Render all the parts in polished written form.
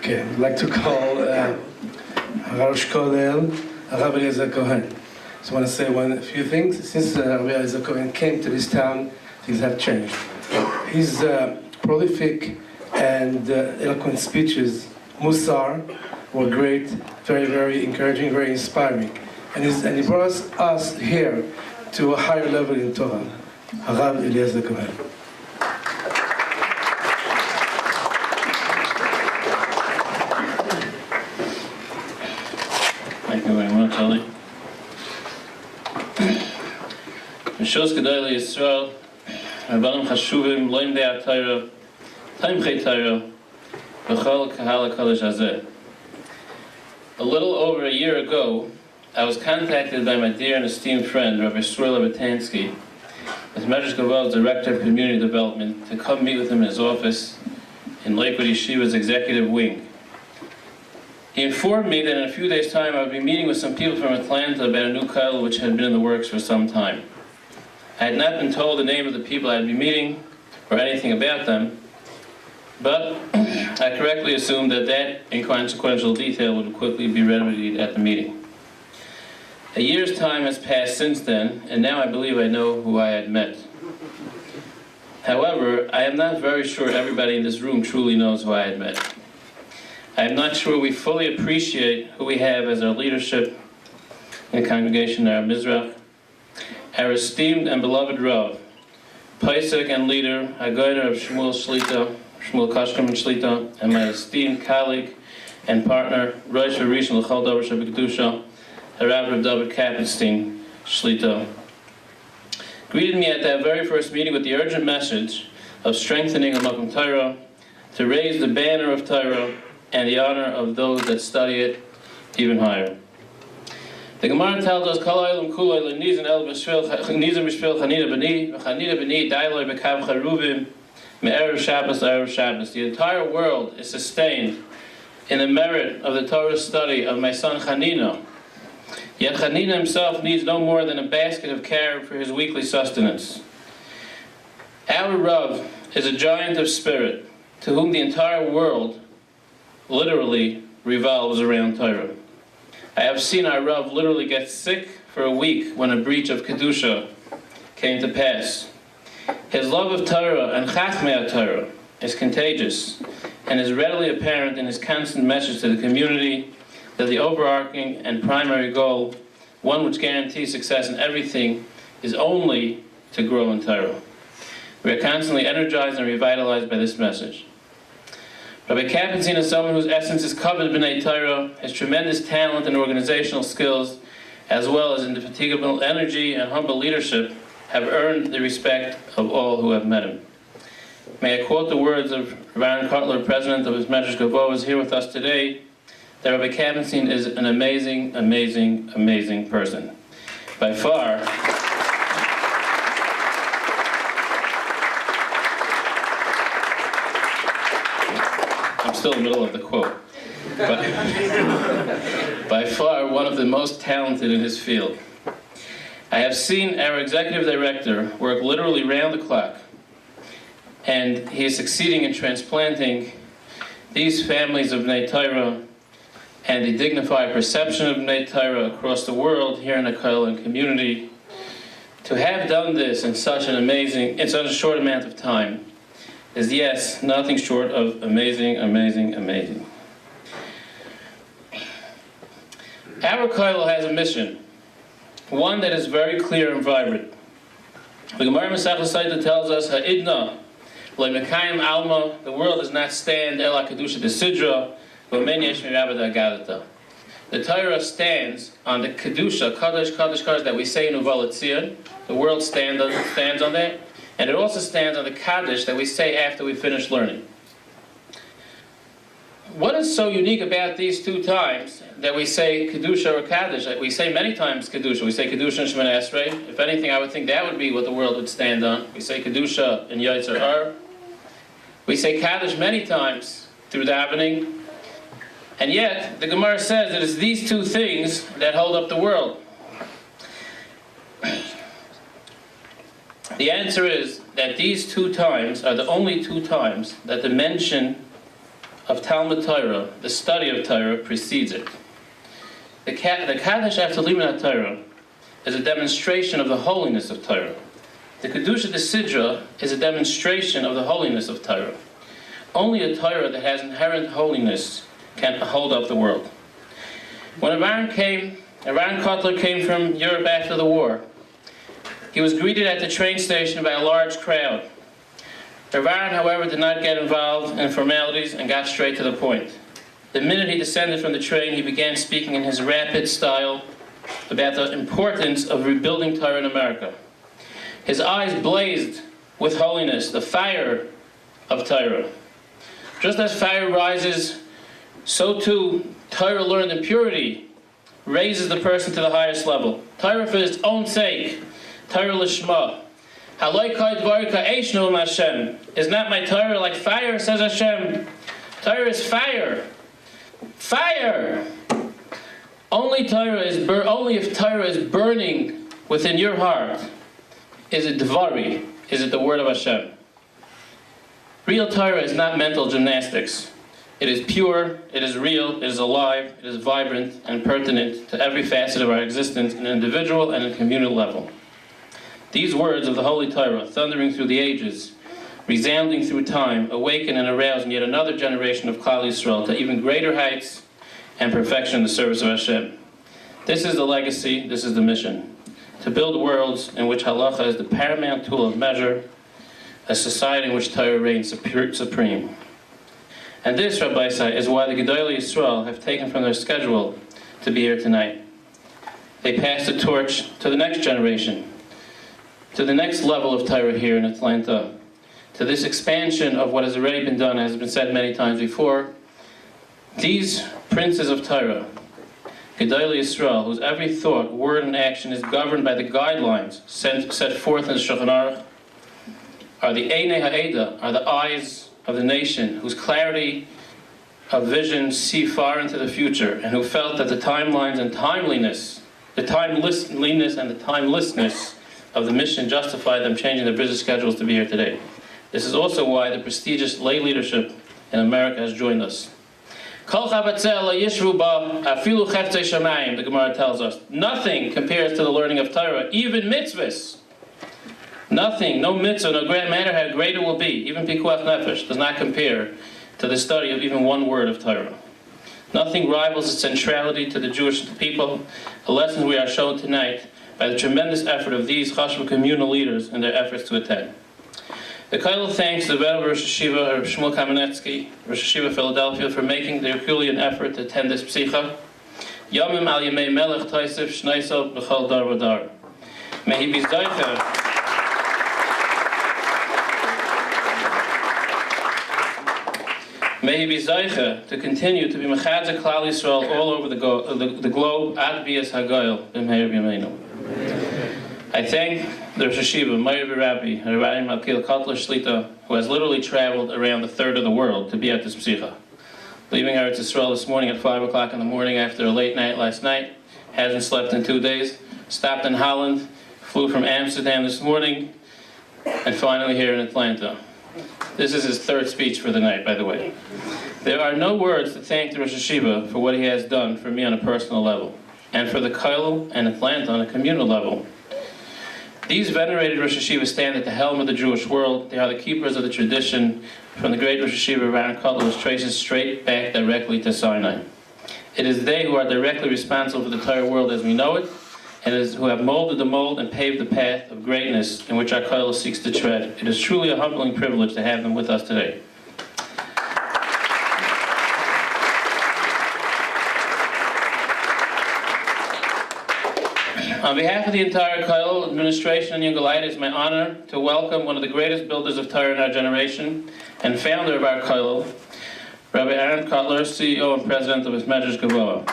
Okay, I'd like to call Rosh Kollel Rabbi Eliezer Cohen. So I want to say a few things. Since Rabbi Eliezer Cohen came to this town, things have changed. His prolific and eloquent speeches, Musar, were great, very, very encouraging, very inspiring. And he brought us here to a higher level in Torah. Rabbi Eliezer Cohen. Thank you very much, Ali. Mishos Gedolei Yisrael, Rabbanim Chashuvim, Loimdei HaTorah, Tomchei Torah, V'chol Kahal HaKodesh Hazeh. A little over a year ago, I was contacted by my dear and esteemed friend, Rabbi Shmuel Lebetansky, as Medrash Gaval's Director of Community Development, to come meet with him in his office in Lakewood Yeshiva's Executive Wing. He informed me that in a few days' time I would be meeting with some people from Atlanta about a new kollel which had been in the works for some time. I had not been told the name of the people I would be meeting or anything about them, but I correctly assumed that inconsequential detail would quickly be remedied at the meeting. A year's time has passed since then, and now I believe I know who I had met. However, I am not very sure everybody in this room truly knows who I had met. I am not sure we fully appreciate who we have as our leadership in the Congregation Ner Hamizrach, our esteemed and beloved Rav, Paisek and leader, Hagoyner of Shmuel Kashkerman Shlita, and my esteemed colleague and partner, Rosh Harishon L'chol Davar Shebekdusha, Harav David Kappenstein Shlita, greeted me at that very first meeting with the urgent message of strengthening the Makom Torah, to raise the banner of Torah and the honor of those that study it even higher. The Gemara tells us, Kol ha'olam kulo nizen el mishpil chanina b'ni, v'chanina b'ni dailoi b'kav charuvim, me'erev Shabbos l'erev Shabbos. The entire world is sustained in the merit of the Torah study of my son Chanina. Yet Chanina himself needs no more than a basket of carob for his weekly sustenance. Our Rav is a giant of spirit, to whom the entire world literally revolves around Torah. I have seen our Rav literally get sick for a week when a breach of Kedusha came to pass. His love of Torah and Chachmei Torah is contagious and is readily apparent in his constant message to the community that the overarching and primary goal, one which guarantees success in everything, is only to grow in Torah. We are constantly energized and revitalized by this message. Rabbi Kappenstein is someone whose essence is covered b'nei Torah, his tremendous talent and organizational skills, as well as indefatigable energy and humble leadership, have earned the respect of all who have met him. May I quote the words of Aaron Kotler, president of his Medrash Gavo, who is here with us today, that Rabbi Kappenstein is an amazing, amazing, amazing person. By far, I'm still in the middle of the quote, but by far one of the most talented in his field. I have seen our executive director work literally round the clock, and he is succeeding in transplanting these families of Bnei Torah and the dignified perception of Bnei Torah across the world here in the kollel community. To have done this in such a short amount of time is, yes, nothing short of amazing, amazing, amazing. Our kollel has a mission, one that is very clear and vibrant. The Gemara Masechtas Sotah tells us, Ha'idna le'mekayim alma, the world does not stand el ha'kedusha desidra, v'men yesh mirabed ha'gadata. The Torah stands on the kedusha, kadosh, kadosh, kadosh, that we say in Uval Tzion. The world stands on that. And it also stands on the Kaddish that we say after we finish learning. What is so unique about these two times that we say Kedusha or Kaddish? We say many times Kedusha. We say Kedusha and Shemoneh Esrei. If anything, I would think that would be what the world would stand on. We say Kedusha and Yotzer Har. We say Kaddish many times through davening. And yet, the Gemara says that it's these two things that hold up the world. The answer is that these two times are the only two times that the mention of Talmud Torah, the study of Torah, precedes it. The Kaddish after Limud Torah is a demonstration of the holiness of Torah. The Kedusha de Sidra is a demonstration of the holiness of Torah. Only a Torah that has inherent holiness can hold up the world. When Aaron Kotler came from Europe after the war, he was greeted at the train station by a large crowd. Aaron, however, did not get involved in formalities and got straight to the point. The minute he descended from the train, he began speaking in his rapid style about the importance of rebuilding Torah in America. His eyes blazed with holiness, the fire of Torah. Just as fire rises, so too Torah learned in purity raises the person to the highest level. Torah for its own sake, Torah lishma. Is not my Torah like fire, says Hashem. Torah is fire. Fire! Only if Torah is burning within your heart is it Dvari, is it the word of Hashem. Real Torah is not mental gymnastics. It is pure, it is real, it is alive, it is vibrant and pertinent to every facet of our existence in an individual and a communal level. These words of the Holy Torah, thundering through the ages, resounding through time, awaken and arouse in yet another generation of Kollel Yisrael to even greater heights and perfection in the service of Hashem. This is the legacy, this is the mission. To build worlds in which halacha is the paramount tool of measure, a society in which Torah reigns supreme. And this, Rabbi Say, is why the Kollel Yisrael have taken from their schedule to be here tonight. They pass the torch to the next generation, to the next level of Torah here in Atlanta, to this expansion of what has already been done, as has been said many times before. These princes of Torah, Kollel Yisrael, whose every thought, word, and action is governed by the guidelines set forth in the Shulchan Aruch, are the Einei Ha'eda, are the eyes of the nation, whose clarity of vision see far into the future, and who felt that the timelines and timeliness, the timelessness and the timelessness of the mission justified them changing their busy schedules to be here today. This is also why the prestigious lay leadership in America has joined us. The Gemara tells us, nothing compares to the learning of Torah, even mitzvahs. Nothing, no mitzvah, no matter how great it will be, even pikuach nefesh, does not compare to the study of even one word of Torah. Nothing rivals its centrality to the Jewish people, the lessons we are shown tonight by the tremendous effort of these chashva communal leaders in their efforts to attend. The Kollel thanks the Venerable Rosh Hashiva, Rabbi Shmuel Kamenetsky, Rosh Hashiva Philadelphia, for making the Herculean effort to attend this psicha. Yomim al Yemei Melech Taisif Shneisel B'chol Dar V'Dar. May he be zeicher. May he be zeicher to continue to be mechadzer Kollel Yisrael all over the globe. Ad bias hagoyel b'meir b'yameinu. I thank the Rosh Hashiva, Meir Rabbi, Rabbi Eliezer Cohen Shlita, who has literally traveled around a third of the world to be at this psicha. Leaving Eretz Yisrael this morning at 5 o'clock in the morning after a late night last night, hasn't slept in 2 days, stopped in Holland, flew from Amsterdam this morning, and finally here in Atlanta. This is his third speech for the night, by the way. There are no words to thank the Rosh Hashiva for what he has done for me on a personal level, and for the Kollel and Atlanta on a communal level. These venerated Rosh Hashiva stand at the helm of the Jewish world. They are the keepers of the tradition from the great Rosh Hashiva Aaron Kotler, which traces straight back directly to Sinai. It is they who are directly responsible for the Torah world as we know it, and it is who have molded the mold and paved the path of greatness in which our Kollel seeks to tread. It is truly a humbling privilege to have them with us today. On behalf of the entire Kollel administration and Yungalayit, it is my honor to welcome one of the greatest builders of Torah in our generation and founder of our Kollel, Rabbi Aaron Kotler, CEO and President of his Medrash Gavoa.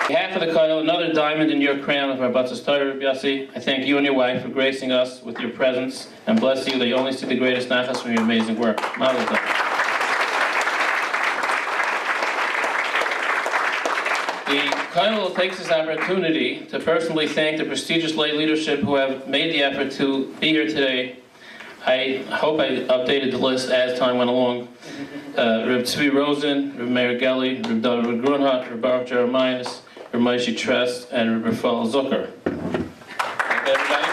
On behalf of the Kollel, another diamond in your crown of our Batzos Torah, Rabbi Yossi, I thank you and your wife for gracing us with your presence and bless you that you only see the greatest nachas from your amazing work. Mazel tov. The Kollel takes this opportunity to personally thank the prestigious lay leadership who have made the effort to be here today I hope I updated the list as time went along. Reb Tzvi Rosen, Reb Meir Gelly, Reb David Grunhut, Reb Baruch Jeremias, Reb Moshe Trest, and Reb Rafael Zucker. Thank you, everybody.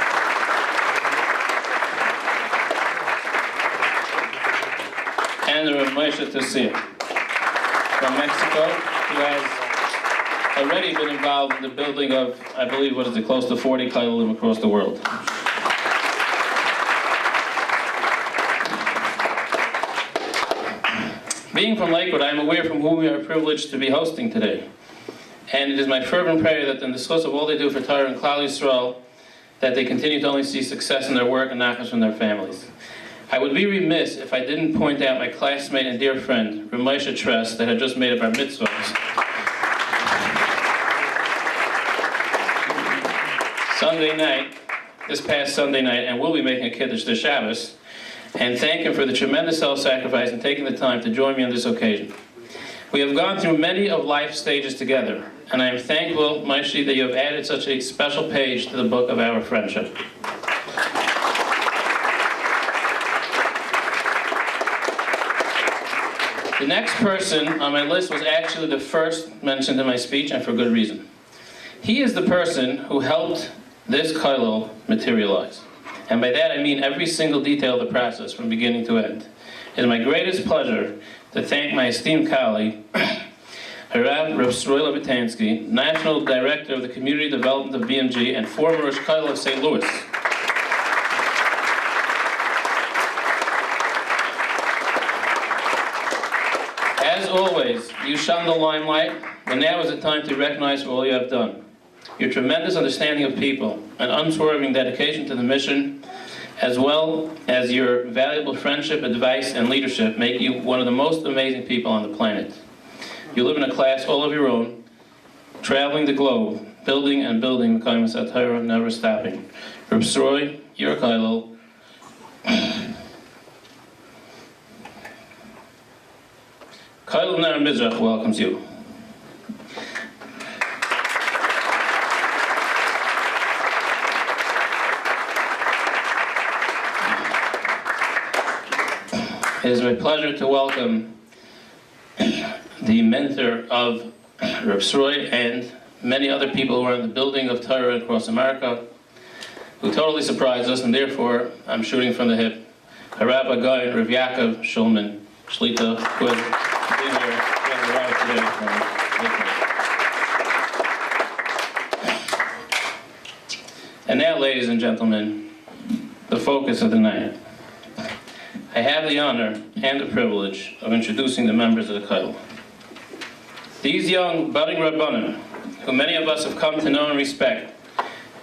And Reb Moshe Tessier from Mexico, who has already been involved in the building of, I believe, what is it, close to 40 Kollel across the world. Being from Lakewood, I am aware from whom we are privileged to be hosting today. And it is my fervent prayer that in the source of all they do for Torah and Klal Yisrael, that they continue to only see success in their work and nachas from their families. I would be remiss if I didn't point out my classmate and dear friend, Reb Moshe Trest, that had just made up our mitzvahs. Sunday night, this past Sunday night, and we'll be making a Kiddush this Shabbos, and thank him for the tremendous self-sacrifice and taking the time to join me on this occasion. We have gone through many of life's stages together, and I am thankful, Moshe, that you have added such a special page to the book of our friendship. The next person on my list was actually the first mentioned in my speech, and for good reason. He is the person who helped this kollel materialize. And by that I mean every single detail of the process from beginning to end. It is my greatest pleasure to thank my esteemed colleague, Harav Reb Sroy Lebetansky, National Director of the Community Development of BMG and former Rosh Kollel of St. Louis. As always, you shun the limelight, but now is the time to recognize for all you have done. Your tremendous understanding of people and unswerving dedication to the mission, as well as your valuable friendship, advice, and leadership make you one of the most amazing people on the planet. You live in a class all of your own, traveling the globe, building and building the Kollel HaTorah, never stopping. Reb Sroy, your kollel. Kollel Ner Hamizrach welcomes you. It is my pleasure to welcome the mentor of Reb Sroy and many other people who are in the building of Torah across America, who totally surprised us, and therefore I'm shooting from the hip. Harav Again, Rav Yaakov Shulman, Shlita, who has been here today. And now, ladies and gentlemen, the focus of the night. I have the honor and the privilege of introducing the members of the kollel. These young budding Rabbanim, who many of us have come to know and respect,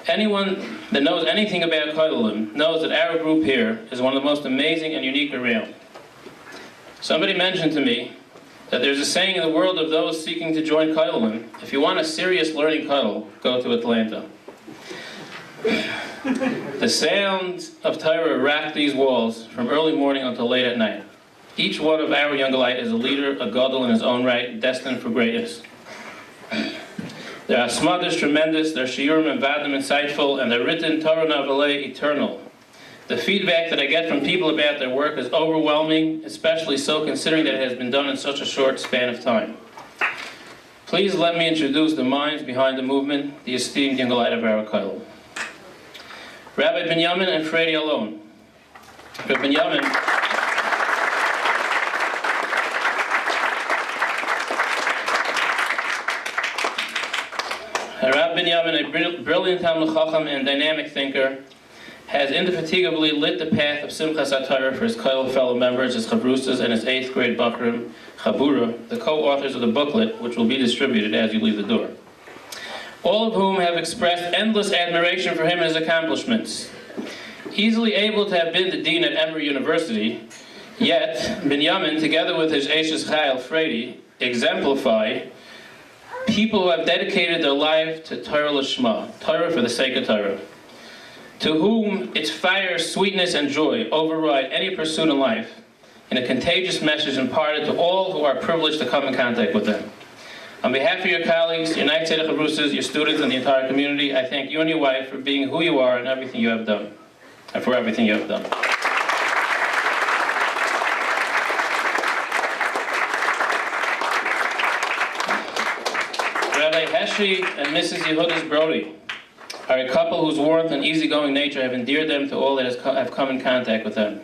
anyone that knows anything about kollelim knows that our group here is one of the most amazing and unique around. Somebody mentioned to me that there's a saying in the world of those seeking to join kollelim, if you want a serious learning kollel, go to Atlanta. The sound of Torah racked these walls from early morning until late at night. Each one of our young alike is a leader, a gadol in his own right, destined for greatness. Their asmad is tremendous, their shiurim and vadim insightful, and their written Torah navaleh eternal. The feedback that I get from people about their work is overwhelming, especially so considering that it has been done in such a short span of time. Please let me introduce the minds behind the movement, the esteemed young alike of our kollel. Rabbi Binyamin and Freddie alone. Rabbi Binyamin a brilliant Talmud Chacham and dynamic thinker, has indefatigably lit the path of Simchas HaTorah for his kollel fellow members, his chavrusas, and his 8th grade Bakrim, Chabura, the co-authors of the booklet, which will be distributed as you leave the door. All of whom have expressed endless admiration for him and his accomplishments. Easily able to have been the dean at Emory University, yet Binyamin, together with his Eishes Chayil Freddie, exemplify people who have dedicated their life to Torah Lishma, Torah for the sake of Torah, to whom its fire, sweetness, and joy override any pursuit in life, in a contagious message imparted to all who are privileged to come in contact with them. On behalf of your colleagues, your Night Seder Chavrusas, your students, and the entire community, I thank you and your wife for being who you are and everything you have done, and for everything you have done. Rabbi Heshi and Mrs. Yehudis Brody are a couple whose warmth and easygoing nature have endeared them to all that have come in contact with them.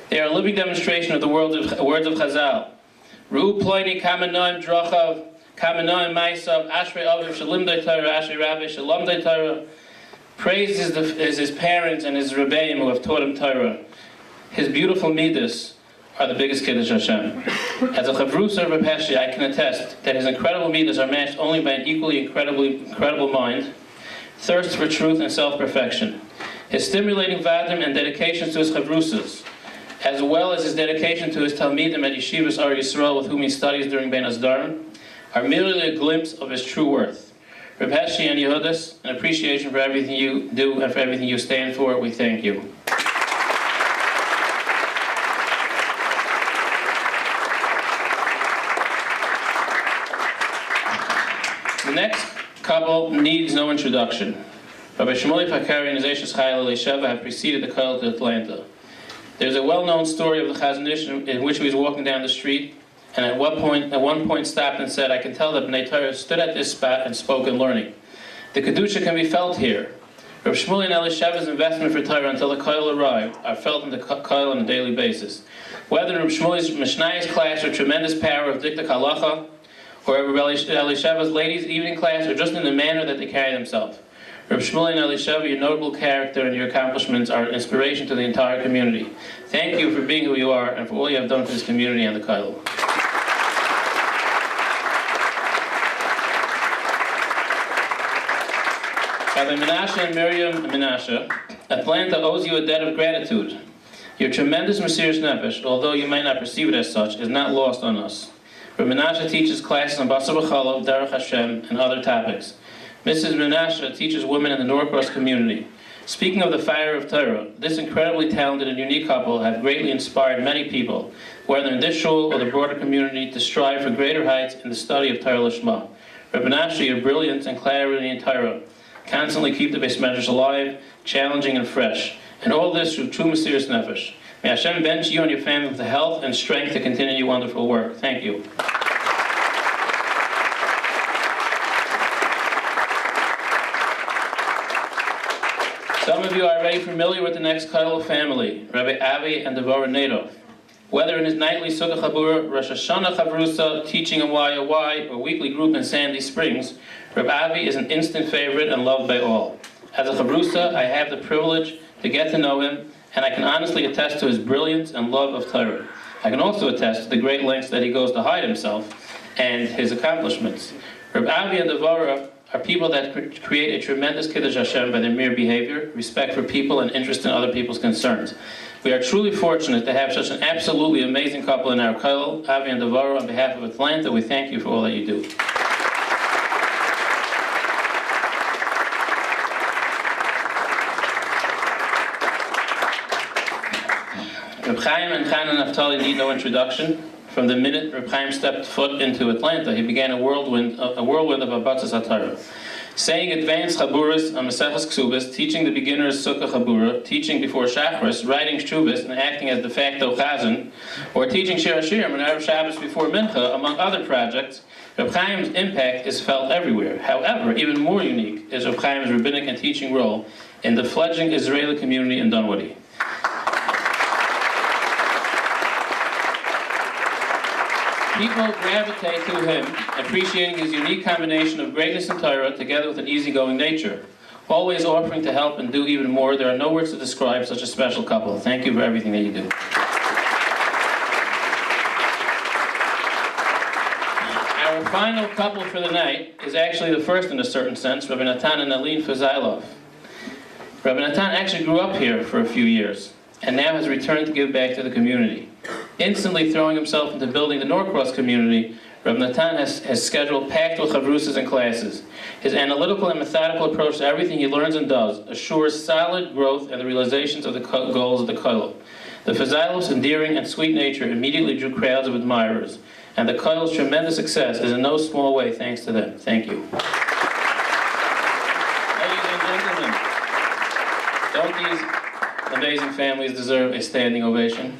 They are a living demonstration of the words of Chazal. Ru'u ploini kamenoim drochav, kamenoim maisav, ashrei aviv shalimdei Torah, ashrei rabbi shalamdei Torah. Praise is his parents and his rebbeim who have taught him Torah. His beautiful midas are the biggest Kiddush Hashem. As a chavrusa of Reb Heshi, I can attest that his incredible midas are matched only by an equally incredible mind, thirst for truth and self-perfection. His stimulating vadim and dedications to his chavrusas, as well as his dedication to his talmidim at Yeshivas Ar Yisrael with whom he studies during Ben Asdarim, are merely a glimpse of his true worth. Reb Heshi and Yehudis, an appreciation for everything you do and for everything you stand for, we thank you. The next couple needs no introduction. Rabbi Shmuley Fakari and his Eishes Chayil Elisheva have preceded the Kollel to Atlanta. There's a well-known story of the Chazon Ish in which he was walking down the street, and at one point stopped and said, "I can tell that Bnei Torah stood at this spot and spoke in learning. The Kedusha can be felt here. Rabbi Shmuley and Elisheva's investment for Torah until the Kollel arrived are felt in the Kollel on a daily basis. Whether in Rabbi Shmuley's Mishnayos class or tremendous power of Dikta Halacha, or Rabbi Elisheva's ladies' evening class, or just in the manner that they carry themselves. Rabbi Shmuley and Elisheva, your notable character and your accomplishments are an inspiration to the entire community. Thank you for being who you are and for all you have done for this community and the Kollel." Rabbi Menashe and Miriam Menashe, Atlanta owes you a debt of gratitude. Your tremendous Mesiras Nefesh, although you might not perceive it as such, is not lost on us. Rabbi Menashe teaches classes on Basar B'Chalov, Derech Hashem, and other topics. Mrs. Menashe teaches women in the Norcross community. Speaking of the fire of Torah, this incredibly talented and unique couple have greatly inspired many people, whether in this shul or the broader community, to strive for greater heights in the study of Torah Lishma. Rabbi Menashe, your brilliance and clarity in Torah constantly keep the Beis Medrash alive, challenging and fresh, and all this through true Mesiras Nefesh. May Hashem bench you and your family with the health and strength to continue your wonderful work. Thank you. Some of you are already familiar with the next Kollel family, Rabbi Avi and Devorah Nadov. Whether in his nightly Sukkah Chabura, Rosh Hashanah Chavrusa, teaching in YOY, or weekly group in Sandy Springs, Rabbi Avi is an instant favorite and loved by all. As a Chavrusa, I have the privilege to get to know him, and I can honestly attest to his brilliance and love of Torah. I can also attest to the great lengths that he goes to hide himself and his accomplishments. Rabbi Avi and Devorah are people that create a tremendous Kiddush Hashem by their mere behavior, respect for people, and interest in other people's concerns. We are truly fortunate to have such an absolutely amazing couple in our Kollel. Avi and Devorah, on behalf of Atlanta, we thank you for all that you do. Reb Chaim and Chana Naftali need no introduction. From the minute Reb Chaim stepped foot into Atlanta, he began a whirlwind of Abatzas HaTorah. Saying advanced Chaburas on Maseches Ksubas, teaching the beginners Sukkah Chabura, teaching before Shachris, writing Shuvas, and acting as de facto Chazan, or teaching Shir HaShirim and Erev Shabbos before Mincha, among other projects, Reb Chaim's impact is felt everywhere. However, even more unique is Reb Chaim's rabbinic and teaching role in the fledgling Israeli community in Dunwoody. People gravitate to him, appreciating his unique combination of greatness and Torah together with an easygoing nature. Always offering to help and do even more, there are no words to describe such a special couple. Thank you for everything that you do. Our final couple for the night is actually the first in a certain sense, Rabbi Natan and Aline Fazailov. Rabbi Natan actually grew up here for a few years, and now has returned to give back to the community. Instantly throwing himself into building the Norcross community, Rabbi Natan has scheduled packed with chavrusas and classes. His analytical and methodical approach to everything he learns and does assures solid growth and the realizations of the goals of the Kollel. The Fazailov's endearing and sweet nature immediately drew crowds of admirers, and the Kollel's tremendous success is in no small way thanks to them. Thank you. Ladies and gentlemen, don't these amazing families deserve a standing ovation?